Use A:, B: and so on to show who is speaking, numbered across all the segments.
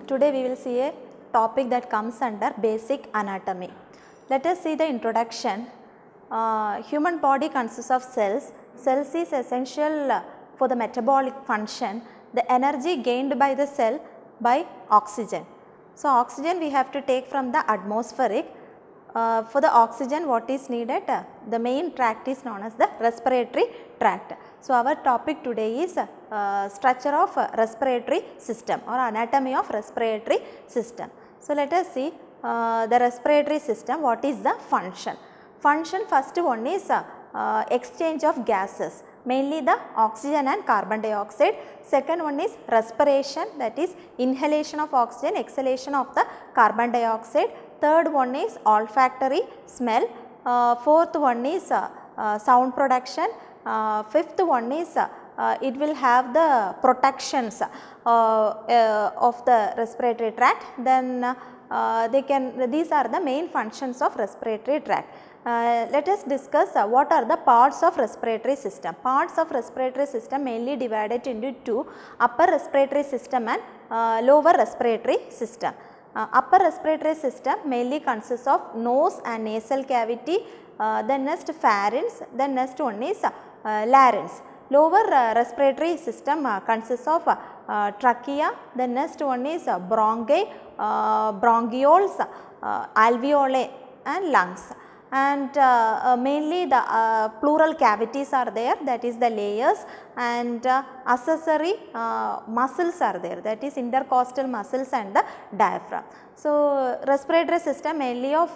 A: Today we will see a topic that comes under basic anatomy. Let us see the introduction. Human body consists of cells. Cells is essential for the metabolic function. The energy gained by the cell by oxygen. So, oxygen we have to take from the atmospheric. For the oxygen what is needed? The main tract is known as the respiratory tract. So, our topic today is structure of respiratory system or anatomy of respiratory system. So, let us see the respiratory system, what is the function. Function, first one is exchange of gases, mainly the oxygen and carbon dioxide. Second one is respiration, that is inhalation of oxygen, exhalation of the carbon dioxide. Third one is olfactory, smell. Fourth one is sound production. Fifth one is it will have the protections of the respiratory tract. Then these are the main functions of respiratory tract. Let us discuss what are the parts of respiratory system. Parts of respiratory system mainly divided into two: upper respiratory system and lower respiratory system. Upper respiratory system mainly consists of nose and nasal cavity, then next pharynx, then next one is larynx. Lower respiratory system consists of trachea, then next one is bronchi, bronchioles, alveoli and lungs. And mainly the pleural cavities are there, that is the layers, and accessory muscles are there, that is intercostal muscles and the diaphragm. So, respiratory system mainly of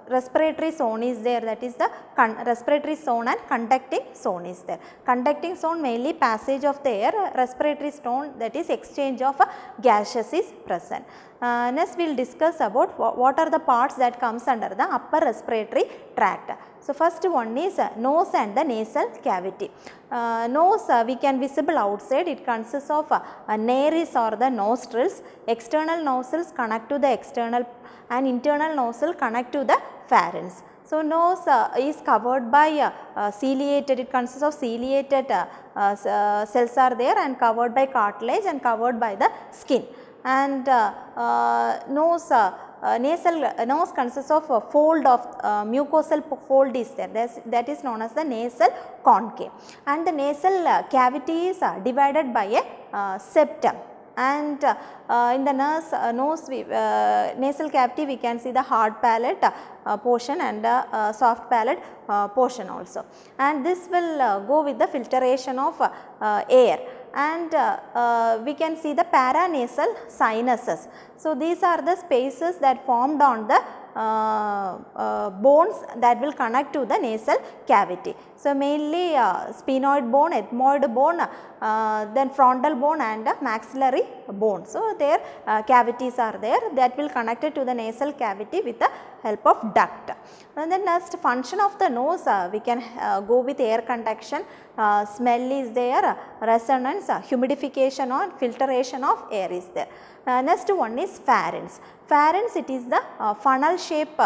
A: respiratory zone is there, that is the respiratory zone and conducting zone is there. Conducting zone mainly passage of the air, respiratory zone that is exchange of gases is present. Next we will discuss about what are the parts that comes under the upper respiratory tract. So, first one is nose and the nasal cavity. Nose we can visible outside, it consists of nares or the nostrils. External nostrils connect to the external and internal nostril connect to the pharynx. So, nose is covered by ciliated, it consists of ciliated cells are there and covered by cartilage and covered by the skin. And nose nose consists of a fold of mucosal fold is there, that is known as the nasal concave, and the nasal cavity is divided by a septum. And in the nose nasal cavity we can see the hard palate portion and soft palate portion also, and this will go with the filtration of air. And we can see the paranasal sinuses. So, these are the spaces that formed on the bones that will connect to the nasal cavity. So, mainly sphenoid bone, ethmoid bone, then frontal bone and maxillary bone. So, their cavities are there that will connect it to the nasal cavity with the help of duct. And then next function of the nose we can go with air conduction, smell is there, resonance, humidification or filtration of air is there. Next one is pharynx. Pharynx, it is the funnel shape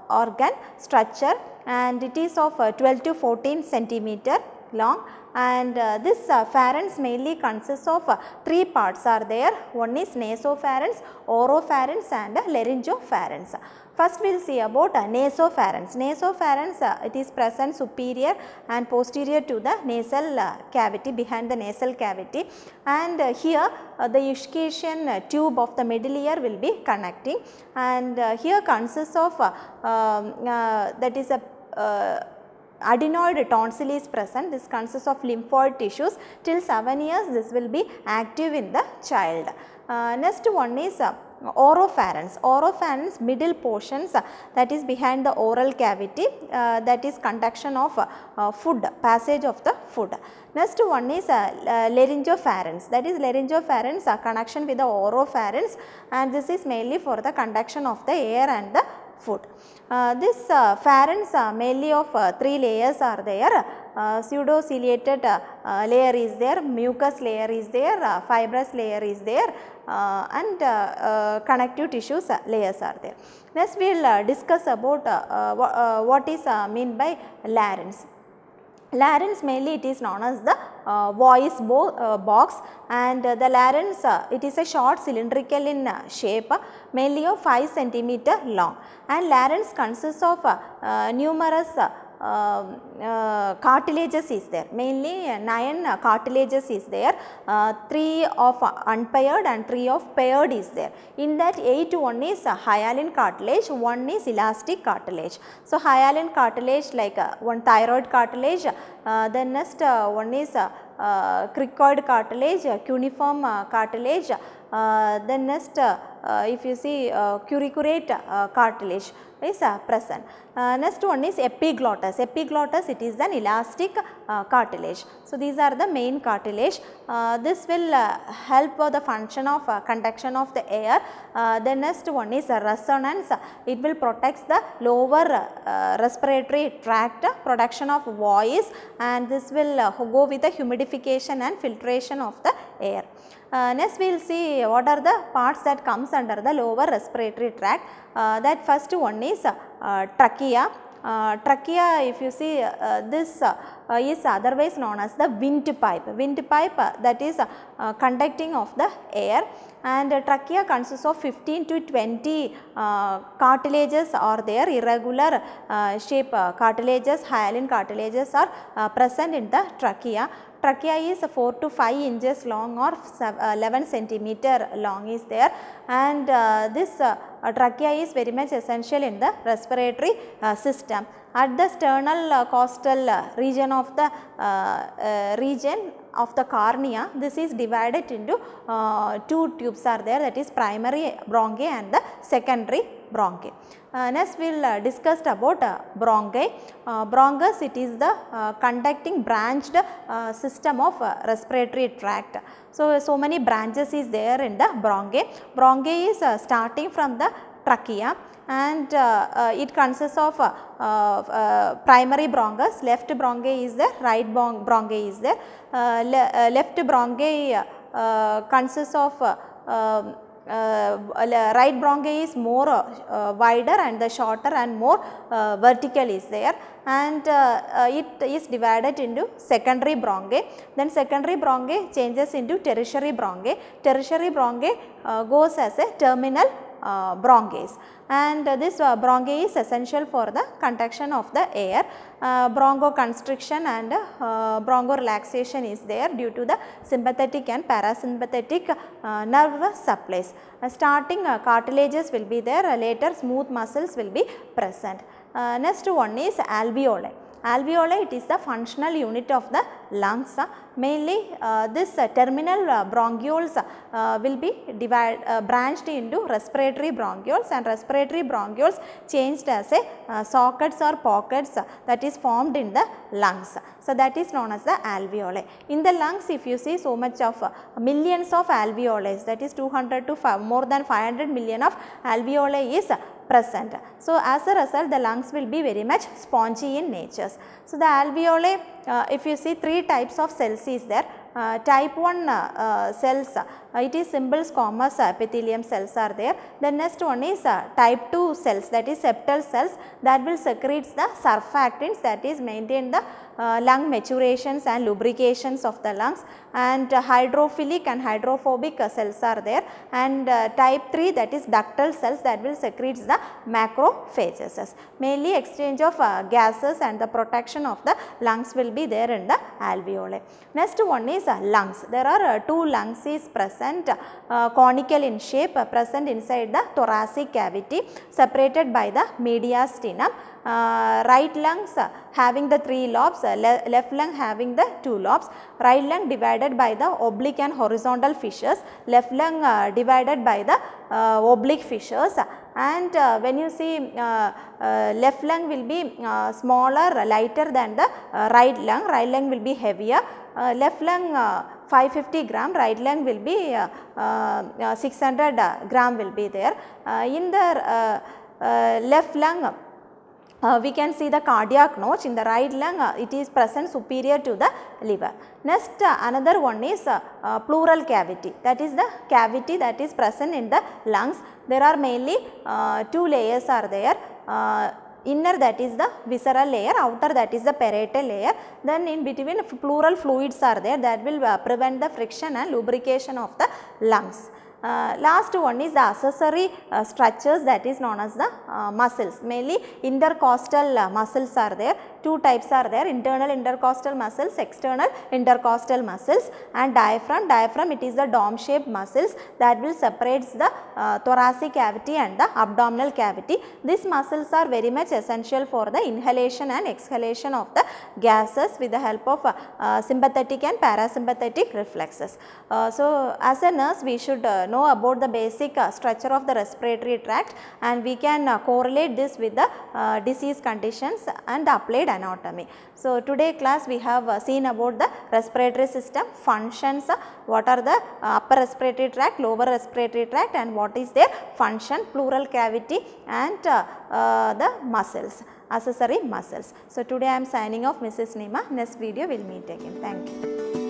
A: organ structure and it is of 12 to 14 centimeter long, and this pharynx mainly consists of three parts are there. One is nasopharynx, oropharynx and laryngopharynx. First we will see about nasopharynx. Nasopharynx it is present superior and posterior to the nasal cavity, behind the nasal cavity, and here the eustachian tube of the middle ear will be connecting, and here consists of that is a adenoid tonsil is present. This consists of lymphoid tissues. Till 7 years this will be active in the child. Next one is oropharynx. Oropharynx middle portions that is behind the oral cavity, that is conduction of food, passage of the food. Next one is laryngopharynx, that is laryngopharynx connection with the oropharynx, and this is mainly for the conduction of the air and the food. This pharynx mainly of three layers are there. Pseudociliated layer is there, mucus layer is there, fibrous layer is there, and connective tissues layers are there. Next we will discuss about what is mean by larynx. Larynx mainly it is known as the voice box, and the larynx it is a short cylindrical in shape, mainly of 5 centimeter long, and larynx consists of numerous cartilages is there, mainly 9 cartilages is there, 3 of unpaired and 3 of paired is there. In that 8 one is hyaline cartilage, one is elastic cartilage. So, hyaline cartilage like one thyroid cartilage, then next one is cricoid cartilage, cuneiform cartilage, then next if you see cruicate cartilage is present. Next one is epiglottis. Epiglottis, it is an elastic cartilage. So, these are the main cartilage. This will help for the function of conduction of the air. The next one is resonance. It will protect the lower respiratory tract, production of voice, and this will go with the humidification and filtration of the air. Next we will see what are the parts that comes under the lower respiratory tract. That first one is trachea. Trachea, if you see this is otherwise known as the windpipe. Windpipe that is conducting of the air, and trachea consists of 15 to 20 cartilages are there, irregular shape cartilages, hyaline cartilages are present in the trachea. Trachea is 4 to 5 inches long or 11 centimeter long is there, and this trachea is very much essential in the respiratory system. At the sternal costal region of the cornea, this is divided into 2 tubes are there, that is primary bronchi and the secondary bronchi. Next we will discuss about bronchi. Bronchus, it is the conducting branched system of respiratory tract. So many branches is there in the bronchi. Bronchi is starting from the trachea, and it consists of primary bronchus, left bronchi is there, right bronchi is there. Left bronchi consists of right bronchi is more wider and the shorter and more vertical is there, and it is divided into secondary bronchi. Then secondary bronchi changes into tertiary bronchi. Tertiary bronchi goes as a terminal bronchus, and this bronchi is essential for the conduction of the air. Bronchoconstriction and bronchorelaxation is there due to the sympathetic and parasympathetic nerve supplies. Starting cartilages will be there, later smooth muscles will be present. Next one is alveoli. Alveoli, it is the functional unit of the lungs. Mainly this terminal bronchioles will be branched into respiratory bronchioles, and respiratory bronchioles changed as a sockets or pockets that is formed in the lungs. So, that is known as the alveoli. In the lungs, if you see so much of millions of alveoli, that is 200 to more than 500 million of alveoli is present. So, as a result the lungs will be very much spongy in nature. So, the alveoli, if you see 3 types of cells is there. Type 1 cells, it is simple squamous epithelium cells are there. The next one is type 2 cells, that is septal cells, that will secrete the surfactants that is maintain the lung maturations and lubrications of the lungs, and hydrophilic and hydrophobic cells are there, and type 3 that is ductal cells that will secrete the macrophages. Mainly exchange of gases and the protection of the lungs will be there in the alveoli. Next one is lungs. There are 2 lungs is present, conical in shape, present inside the thoracic cavity, separated by the mediastinum. Right lungs having the 3 lobes, left lung having the 2 lobes. Right lung divided by the oblique and horizontal fissures, left lung divided by the oblique fissures. And when you see left lung will be smaller, lighter than the right lung will be heavier. Left lung 550 gram, right lung will be 600 gram will be there. In the left lung we can see the cardiac notch, in the right lung it is present superior to the liver. Next another one is pleural cavity, that is the cavity that is present in the lungs. There are mainly 2 layers are there. inner that is the visceral layer, outer that is the parietal layer. Then in between pleural fluids are there that will prevent the friction and lubrication of the lungs. Last one is the accessory structures that is known as the muscles. Mainly intercostal muscles are there. Two types are there, internal intercostal muscles, external intercostal muscles, and diaphragm. Diaphragm, it is the dome shaped muscles that will separates the thoracic cavity and the abdominal cavity. These muscles are very much essential for the inhalation and exhalation of the gases with the help of sympathetic and parasympathetic reflexes. So as a nurse we should know about the basic structure of the respiratory tract, and we can correlate this with the disease conditions and applied anatomy. So today class we have seen about the respiratory system, functions, what are the upper respiratory tract, lower respiratory tract, and what is their function, pleural cavity, and the muscles, accessory muscles. So today I am signing off, Mrs. Nima. Next video we will meet again. Thank you.